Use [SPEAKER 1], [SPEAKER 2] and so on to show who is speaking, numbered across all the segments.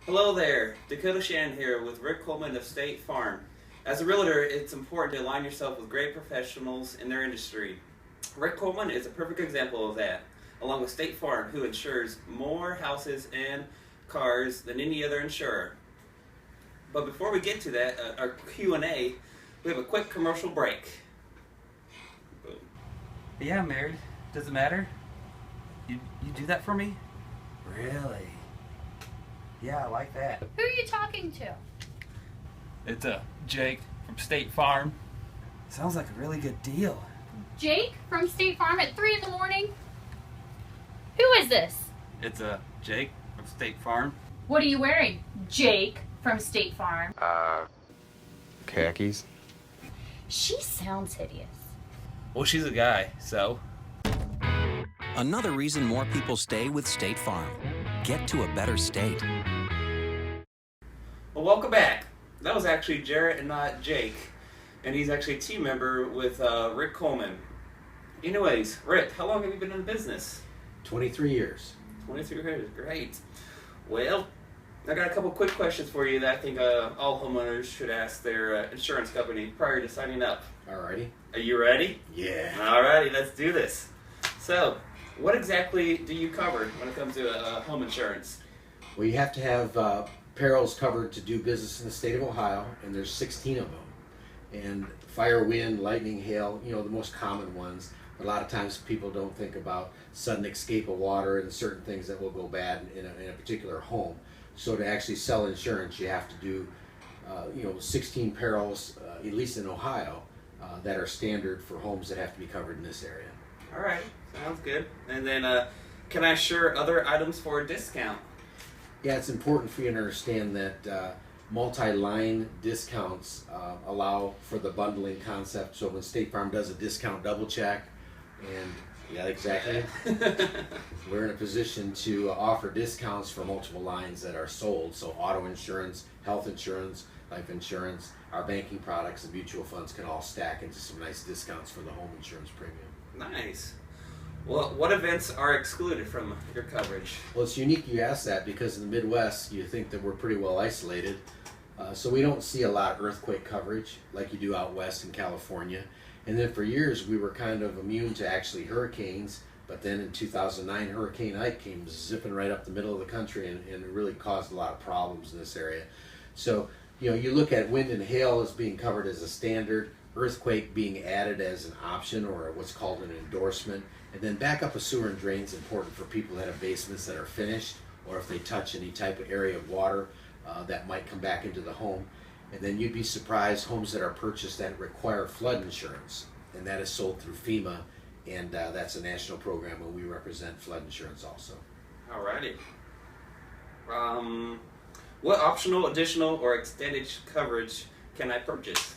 [SPEAKER 1] Hello there, Dakota Shannon here with Rick Coleman of State Farm. As a realtor, it's important to align yourself with great professionals in their industry. Rick Coleman is a perfect example of that, along with State Farm, who insures more houses and cars than any other insurer. But before we get to that, our Q&A, we have a quick commercial break. Boom. Yeah, I'm married. Does it matter? You do that for me? Really? Yeah, I like that.
[SPEAKER 2] Who are you talking to?
[SPEAKER 1] It's Jake from State Farm. Sounds like a really good deal.
[SPEAKER 2] Jake from State Farm at 3 in the morning? Who is this?
[SPEAKER 1] It's Jake from State Farm.
[SPEAKER 2] What are you wearing, Jake from State Farm?
[SPEAKER 3] Khakis.
[SPEAKER 2] She sounds hideous.
[SPEAKER 1] Well, she's a guy, so.
[SPEAKER 4] Another reason more people stay with State Farm. Get to a better state.
[SPEAKER 1] Well, welcome back. That was actually Jarrett and not Jake. And he's actually a team member with Rick Coleman. Anyways, Rick, how long have you been in business?
[SPEAKER 5] 23 years.
[SPEAKER 1] 23 years, great. Well, I got a couple quick questions for you that I think all homeowners should ask their insurance company prior to signing up.
[SPEAKER 5] Alrighty.
[SPEAKER 1] Are you ready?
[SPEAKER 5] Yeah.
[SPEAKER 1] Alrighty, let's do this. So, what exactly do you cover when it comes to home insurance?
[SPEAKER 5] Well, you have to have perils covered to do business in the state of Ohio, and there's 16 of them. And fire, wind, lightning, hail, the most common ones. A lot of times people don't think about sudden escape of water and certain things that will go bad in a particular home. So to actually sell insurance, you have to do 16 perils, at least in Ohio, that are standard for homes that have to be covered in this area.
[SPEAKER 1] All right, sounds good. And then, can I insure other items for a discount?
[SPEAKER 5] Yeah, it's important for you to understand that multi-line discounts allow for the bundling concept. So when State Farm does a discount double check, and yeah, exactly, we're in a position to offer discounts for multiple lines that are sold. So auto insurance, health insurance, life insurance, our banking products and mutual funds can all stack into some nice discounts for the home insurance premium.
[SPEAKER 1] Nice. Well, what events are excluded from your coverage?
[SPEAKER 5] Well, it's unique you ask that because in the Midwest, you think that we're pretty well isolated. So we don't see a lot of earthquake coverage like you do out west in California. And then for years, we were kind of immune to actually hurricanes. But then in 2009, Hurricane Ike came zipping right up the middle of the country and it really caused a lot of problems in this area. So, you look at wind and hail as being covered as a standard, earthquake being added as an option or what's called an endorsement. And then backup of sewer and drains is important for people that have basements that are finished or if they touch any type of area of water that might come back into the home. And then you'd be surprised homes that are purchased that require flood insurance, and that is sold through FEMA, and that's a national program where we represent flood insurance also.
[SPEAKER 1] Alrighty. What optional, additional, or extended coverage can I purchase?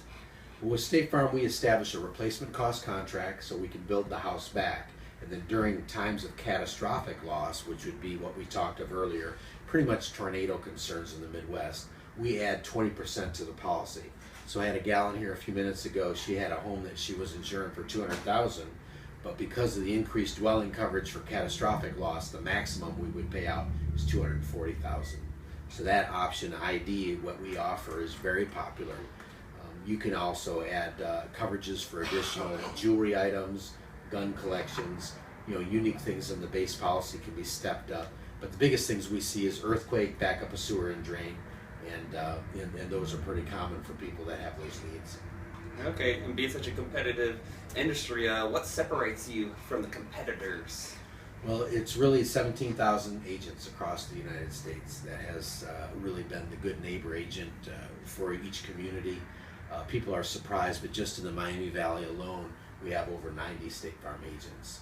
[SPEAKER 5] Well, with State Farm, we establish a replacement cost contract so we can build the house back. And then during times of catastrophic loss, which would be what we talked of earlier, pretty much tornado concerns in the Midwest, we add 20% to the policy. So I had a gal in here a few minutes ago, she had a home that she was insuring for $200,000, but because of the increased dwelling coverage for catastrophic loss, the maximum we would pay out is $240,000. So that option ID, what we offer, is very popular. You can also add coverages for additional jewelry items, gun collections, unique things in the base policy can be stepped up. But the biggest things we see is earthquake, backup of sewer and drain, and those are pretty common for people that have those needs.
[SPEAKER 1] Okay, and being such a competitive industry, what separates you from the competitors?
[SPEAKER 5] Well, it's really 17,000 agents across the United States that has really been the good neighbor agent for each community. People are surprised, but just in the Miami Valley alone, we have over 90 State Farm agents.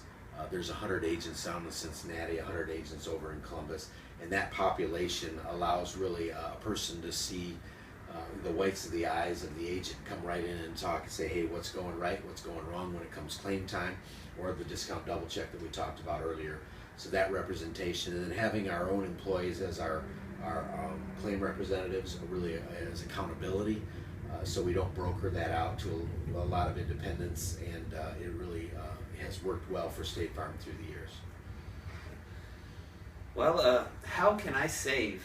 [SPEAKER 5] There's 100 agents down in Cincinnati, 100 agents over in Columbus, and that population allows really a person to see the whites of the eyes of the agent, come right in and talk and say, hey, what's going right, what's going wrong when it comes claim time, or the discount double check that we talked about earlier. So that representation, and then having our own employees as our claim representatives really as accountability. So we don't broker that out to a lot of independents, and it really has worked well for State Farm through the years.
[SPEAKER 1] Well, how can I save?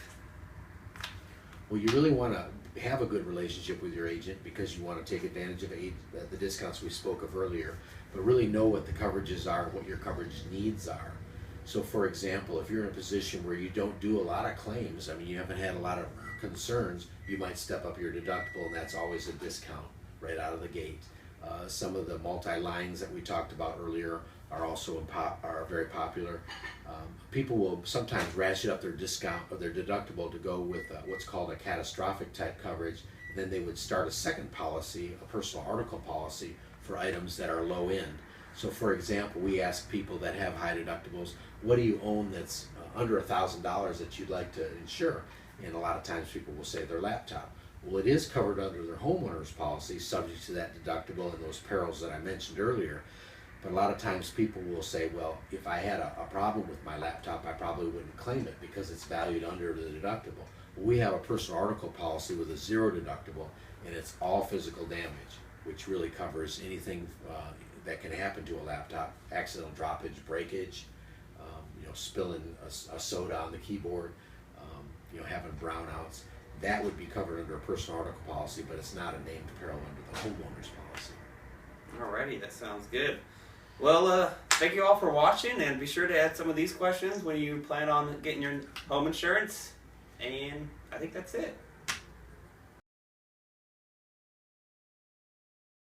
[SPEAKER 5] Well, you really want to have a good relationship with your agent because you want to take advantage of the discounts we spoke of earlier, but really know what the coverages are, what your coverage needs are. So for example, if you're in a position where you don't do a lot of claims, I mean you haven't had a lot of concerns, you might step up your deductible, and that's always a discount right out of the gate. Some of the multi-lines that we talked about earlier are also are very popular. People will sometimes ratchet up their discount or their deductible to go with what's called a catastrophic type coverage. And then they would start a second policy, a personal article policy, for items that are low end. So for example, we ask people that have high deductibles, what do you own that's under $1,000 that you'd like to insure? And a lot of times people will say their laptop. Well, it is covered under their homeowner's policy, subject to that deductible and those perils that I mentioned earlier. But a lot of times people will say, well, if I had a problem with my laptop, I probably wouldn't claim it because it's valued under the deductible. Well, we have a personal article policy with a 0 deductible, and it's all physical damage, which really covers anything that can happen to a laptop: accidental droppage, breakage, spilling a soda on the keyboard, having brownouts. That would be covered under a personal article policy, but it's not a named peril under the homeowner's policy.
[SPEAKER 1] Alrighty, that sounds good. Well, thank you all for watching, and be sure to add some of these questions when you plan on getting your home insurance. And I think that's it.